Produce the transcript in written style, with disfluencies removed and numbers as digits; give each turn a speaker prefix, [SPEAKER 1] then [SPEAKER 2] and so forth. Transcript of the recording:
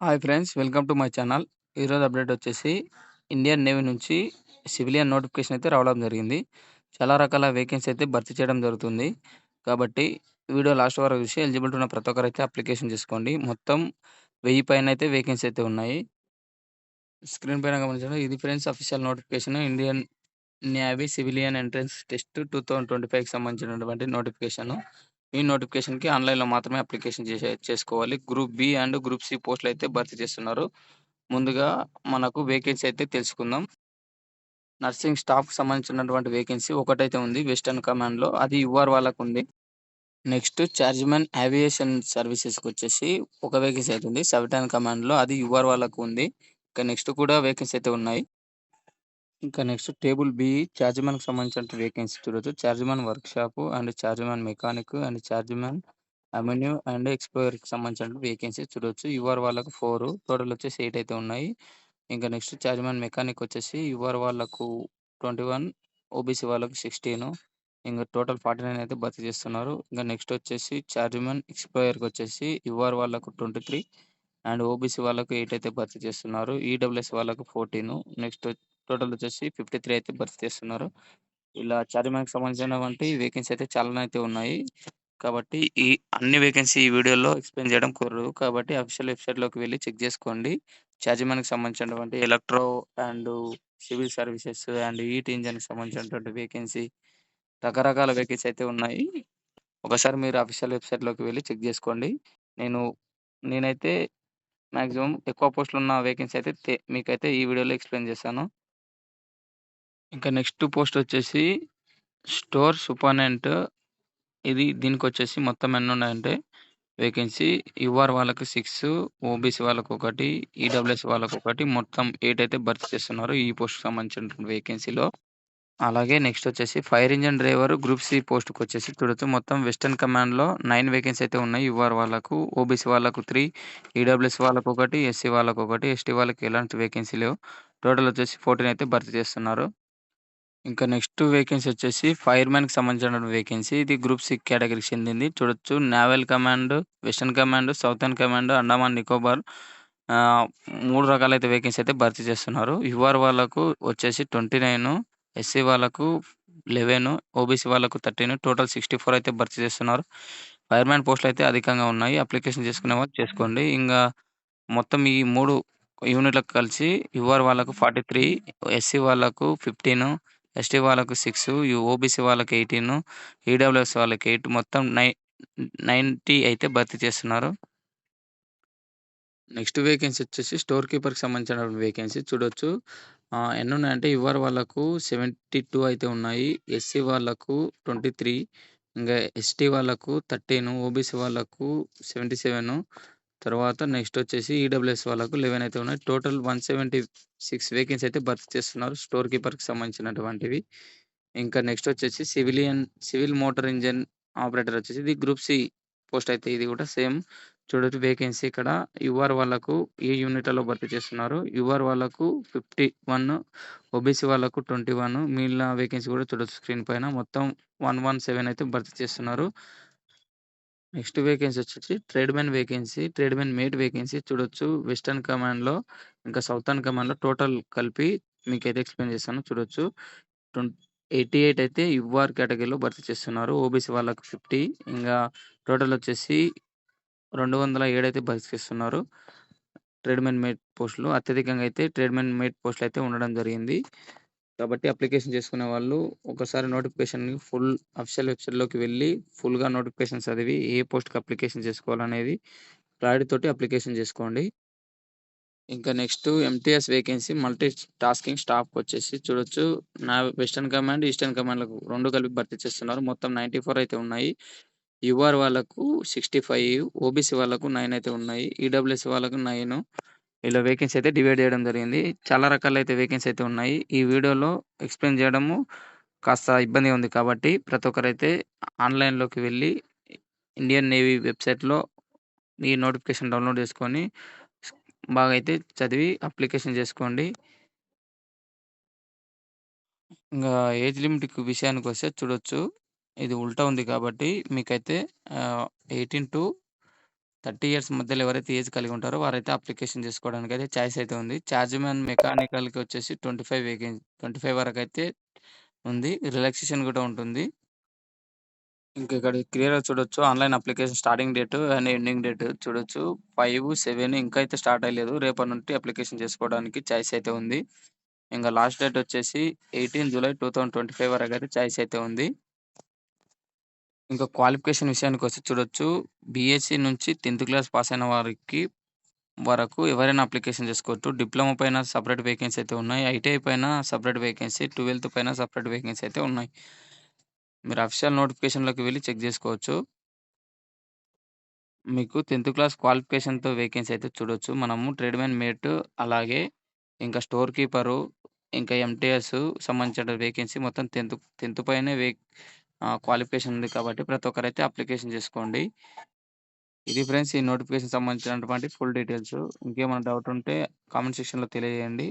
[SPEAKER 1] Hi friends, welcome to my channel. ఈరోజు update వచ్చేసి Indian navy నుంచి సివిలియన్ నోటిఫికేషన్ అయితే రావడం జరిగింది. చాలా రకాల వేకెన్సీ అయితే భర్తీ చేయడం జరుగుతుంది. కాబట్టి వీడియో లాస్ట్ వరకు చూసి ఎలిజిబిలిటీ ఉన్న ప్రతి ఒక్కరైతే అప్లికేషన్ చేసుకోండి. మొత్తం 1000 పైన అయితే వేకెన్సీ అయితే ఉన్నాయి. స్క్రీన్ పైన గమనించండి. ఇది friends official notification Indian navy civilian entrance test 2025కి సంబంధించినటువంటి నోటిఫికేషన్. ఈ నోటిఫికేషన్‌కి ఆన్‌లైన్‌లో మాత్రమే అప్లికేషన్ చేసుకోవాలి. Group B and group C పోస్టులు అయితే భర్తీ చేస్తున్నారు. ముందుగా మనకు వేకెన్సీ అయితే తెలుసుకుందాం. నర్సింగ్ స్టాఫ్‌కి సంబంధించినటువంటి వేకెన్సీ ఒకటైతే ఉంది వెస్టర్న్ కమాండ్‌లో. అది యూఆర్ వాళ్ళకుంది. నెక్స్ట్ చార్జ్‌మెన్ ఏవియేషన్ సర్వీసెస్‌కొచ్చేసి ఒక వేకెన్సీ అయితే ఉంది. సెవెటర్న్ కమాండ్‌లో అది యూఆర్ వాళ్ళకు ఉంది. ఇంకా నెక్స్ట్ కూడా వేకెన్సీ అయితే ఉన్నాయి. ఇంకా నెక్స్ట్ టేబుల్ బి చార్జ్‌మెన్‌కి సంబంధించిన వేకెన్సీ చూడొచ్చు. Chargeman workshop and chargeman mechanic and chargeman avenue and ఎక్స్‌ప్లోరర్‌కి సంబంధించిన వేకెన్సీ చూడొచ్చు. యూఆర్ వాళ్ళకు 4 టోటల్ వచ్చేసి 8 అయితే ఉన్నాయి. ఇంకా నెక్స్ట్ చార్జ్‌మెన్ మెకానిక్ వచ్చేసి యూఆర్ వాళ్ళకు 21, ఓబీసీ వాళ్ళకు 16 ఇంక టోటల్ 49 అయితే భర్తీ చేస్తున్నారు. ఇంకా నెక్స్ట్ వచ్చేసి చార్జ్‌మెన్ ఎక్స్‌ప్లోరర్‌కొచ్చేసి యూఆర్ వాళ్ళకు 23 అండ్ ఓబీసీ వాళ్ళకు 8 అయితే భర్తీ చేస్తున్నారు. ఈడబ్ల్యూఎస్ వాళ్ళకు 14 నెక్స్ట్ టోటల్ వచ్చేసి 53 అయితే భర్తీ చేస్తున్నారు. ఇలా చార్జ్‌మెన్‌కి సంబంధించినటువంటి వేకెన్సీ అయితే చాలానే అయితే ఉన్నాయి. కాబట్టి ఈ అన్ని వేకెన్సీ ఈ వీడియోలో ఎక్స్‌ప్లెయిన్ చేయడం కుదరదు. కాబట్టి అఫీషియల్ వెబ్‌సైట్‌లోకి వెళ్లి చెక్ చేసుకోండి. చార్జ్‌మెన్‌కి సంబంధించినటువంటి electro and civil services and ఈట్ ఇంజిన్‌కి సంబంధించినటువంటి వేకెన్సీ రకరకాల వేకెన్సీ అయితే ఉన్నాయి. ఒకసారి మీరు అఫీషియల్ వెబ్‌సైట్‌లోకి వెళ్లి చెక్ చేసుకోండి. నేను నేనైతే మాక్సిమం ఎక్కువ పోస్టులున్న వేకెన్సీ అయితే మీకైతే ఈ వీడియోలో ఎక్స్‌ప్లెయిన్ చేశాను. ఇంకా నెక్స్ట్ పోస్ట్ వచ్చేసి స్టోర్ సూపర్డెంట్. దీనికొచ్చేసి మొత్తం ఎన్నున్నాయంటే వేకెన్సీ యూఆర్ వాళ్ళకి 6, ఓబీసీ వాళ్ళకొకటి, ఈడబ్ల్యూఎస్ వాళ్ళకొకటి మొత్తం 8 అయితే భర్తీ చేస్తున్నారు ఈ పోస్ట్‌కి సంబంధించినటువంటి వేకెన్సీలో. అలాగే నెక్స్ట్ వచ్చేసి fire engine driver group C పోస్ట్‌కొచ్చేసి చూడొచ్చు మొత్తం వెస్టర్న్ కమాండ్‌లో 9 వేకెన్సీ అయితే ఉన్నాయి యూఆర్ వాళ్ళకు, ఓబీసీ వాళ్ళకు 3, ఈడబ్ల్యూఎస్ వాళ్ళకొకటి, ఎస్సీ వాళ్ళకొకటి, ఎస్టీ వాళ్ళకి ఎలాంటి వేకెన్సీ లేవు. టోటల్ వచ్చేసి 14 అయితే భర్తీ చేస్తున్నారు. ఇంకా నెక్స్ట్ వేకెన్సీ వచ్చేసి ఫైర్‌మెన్‌కి సంబంధించిన వేకెన్సీ. ఇది గ్రూప్ సి కేటగరీకి చెందింది. చూడొచ్చు naval command, western command, southern command, Andaman Nicobar ఆహ్, 3 రకాలైతే వేకెన్సీ అయితే భర్తీ చేస్తున్నారు. యూఆర్ వాళ్ళకు వచ్చేసి 29, ఎస్సీ వాళ్ళకు 11, ఓబీసీ వాళ్ళకు 13 టోటల్ 64 అయితే భర్తీ చేస్తున్నారు. ఫైర్‌మెన్ పోస్టులయితే అధికంగా ఉన్నాయి. అప్లికేషన్ చేసుకునే వాళ్ళు చేసుకోండి. మొత్తం ఈ 3 యూనిట్‌లకు కలిసి యూఆర్ వాళ్ళకు 43, ఎస్సీ వాళ్ళకు 15, ఎస్టీ వాళ్ళకు 6, ఓబీసీ వాళ్ళకి 18, ఈడబ్ల్యూఎస్ వాళ్ళకి 8 మొత్తం 90 అయితే భర్తీ చేస్తున్నారు. నెక్స్ట్ వేకెన్సీ వచ్చేసి స్టోర్ కీపర్‌కి సంబంధించిన వేకెన్సీ చూడొచ్చు. ఎన్నున్నాయంటే యూఆర్ వాళ్ళకు 72 అయితే ఉన్నాయి. ఎస్సీ వాళ్ళకు 23, ఇంగా ఎస్టీ వాళ్ళకు 13, ఓబీసీ వాళ్ళకు 77 తర్వాత నెక్స్ట్ వచ్చేసి ఈడబ్ల్యూఎస్ వాళ్ళకు 11 అయితే ఉన్నాయి. టోటల్ 176 వేకెన్సీ అయితే భర్తీ చేస్తున్నారు స్టోర్ కీపర్‌కి సంబంధించినటువంటివి. ఇంకా నెక్స్ట్ వచ్చేసి సివిల్ మోటార్ ఇంజిన్ ఆపరేటర్ వచ్చేసి ఇది గ్రూప్ సి పోస్ట్ అయితే ఇది కూడా సేమ్. చూడొచ్చు వేకెన్సీ ఇక్కడ యూఆర్ వాళ్ళకు ఈ యూనిట్‌లలో భర్తీ చేస్తున్నారు. యూఆర్ వాళ్ళకు 51, ఓబీసీ వాళ్ళకు 21 మిగిలిన వేకెన్సీ కూడా చూడొచ్చు స్క్రీన్ పైన. మొత్తం 117 అయితే భర్తీ చేస్తున్నారు. నెక్స్ట్ వేకెన్సీ వచ్చేసి tradesmen vacancy, tradesmen mate vacancy చూడొచ్చు. వెస్టర్న్ కమాండ్‌లో, ఇంకా సౌతర్న్ కమాండ్‌లో టోటల్ కలిపి మీకైతే ఎక్స్‌ప్లెయిన్ చేస్తాను చూడొచ్చు. ట్వం 88 అయితే యూఆర్ కేటగిరీలో భర్తీ చేస్తున్నారు. ఓబీసీ వాళ్ళకి 50 ఇంగా టోటల్ వచ్చేసి 207 అయితే భర్తీ చేస్తున్నారు. ట్రేడ్‌మెన్ మేట్ పోస్టులు. అత్యధికంగా అయితే ట్రేడ్‌మెన్ మేట్ పోస్టులు అయితే ఉండడం జరిగింది. కాబట్టి అప్లికేషన్ చేసుకునే వాళ్ళు ఒకసారి నోటిఫికేషన్‌ని అఫీషియల్ వెబ్‌సైట్‌లోకి వెళ్లి ఫుల్‌గా నోటిఫికేషన్ చదివి ఏ పోస్ట్‌కి అప్లికేషన్ చేసుకోవాలనేది క్లారిటీ తోటి అప్లికేషన్ చేసుకోండి. ఇంకా next MTS vacancy multi tasking స్టాఫ్‌కొచ్చేసి చూడొచ్చు. వెస్టర్న్ కమాండ్, ఈస్టర్న్ కమాండ్‌లకు 2 కలిపి భర్తీ చేస్తున్నారు. మొత్తం 94 అయితే ఉన్నాయి. యూఆర్ వాళ్ళకు 65, ఓబీసీ వాళ్ళకు 9 అయితే ఉన్నాయి. ఈడబ్ల్యూఎస్ వాళ్ళకు 9 ఇలా వేకెన్సీ అయితే డివైడ్ చేయడం జరిగింది. చాలా రకాలైతే వేకెన్సీ అయితే ఉన్నాయి. ఈ వీడియోలో ఎక్స్‌ప్లెయిన్ చేయడము కాస్త ఇబ్బందిగా ఉంది కాబట్టి ప్రతి ఒక్కరైతే ఆన్‌లైన్‌లోకి వెళ్లి ఇండియన్ నేవీ వెబ్‌సైట్‌లో ఈ నోటిఫికేషన్ డౌన్‌లోడ్ చేసుకొని బాగా అయితే చదివి అప్లికేషన్ చేసుకోండి. ఇంగా ఏజ్ లిమిట్‌కి విషయానికొస్తే చూడొచ్చు. ఇది ఉల్టా ఉంది కాబట్టి మీకైతే 18-30 30 ఇయర్స్ మధ్యలో ఎవరైతే ఏజ్ కలిగి ఉంటారో వారైతే అప్లికేషన్ చేసుకోవడానికైతే చాయిస్ అయితే ఉంది. చార్జ్‌మ్యాన్ మెకానికల్‌కి వచ్చేసి 25 వరకైతే ఉంది. రిలాక్సేషన్ కూడా ఉంటుంది. ఇంక ఇక్కడ క్లియర్‌గా చూడొచ్చు. Online application starting date and ending date చూడొచ్చు. 5, 7 ఇంకా అయితే స్టార్ట్ అయ్యలేదు. రేపటి నుండి అప్లికేషన్ చేసుకోవడానికి చాయిస్ అయితే ఉంది. ఇంక లాస్ట్ డేట్ వచ్చేసి 18 జూలై 2025 వరకైతే చాయిస్ అయితే ఉంది. ఇంకా క్వాలిఫికేషన్ విషయానికొస్తే చూడొచ్చు. బీఎస్సీ నుంచి 10థ్ క్లాస్ పాస్ అయిన వారికి వరకు ఎవరైనా అప్లికేషన్ చేసుకోవచ్చు. డిప్లొమా పైన సెపరేట్ వేకెన్సీ అయితే ఉన్నాయి. ఐటీఐ పైన సెపరేట్ వేకెన్సీ, 12థ్ పైన సెపరేట్ వేకెన్సీ అయితే ఉన్నాయి. మీరు అఫీషియల్ నోటిఫికేషన్‌లోకి వెళ్లి చెక్ చేసుకోవచ్చు. మీకు 10థ్ క్లాస్ క్వాలిఫికేషన్‌తో వేకెన్సీ అయితే చూడొచ్చు. మనము ట్రేడ్‌మెన్ మేట్ అలాగే ఇంకా స్టోర్ కీపరు, ఇంకా ఎంటీఎస్ సంబంధించిన వేకెన్సీ మొత్తం 10థ్ పైనే క్వాలిఫికేషన్ ఉంది కాబట్టి ప్రతి ఒక్కరైతే అప్లికేషన్ చేసుకోండి. ఇది ఫ్రెండ్స్ ఈ నోటిఫికేషన్ సంబంధించినటువంటి ఫుల్ డీటెయిల్స్. ఇంకేమైనా డౌట్ ఉంటే కామెంట్ సెక్షన్‌లో తెలియజేయండి.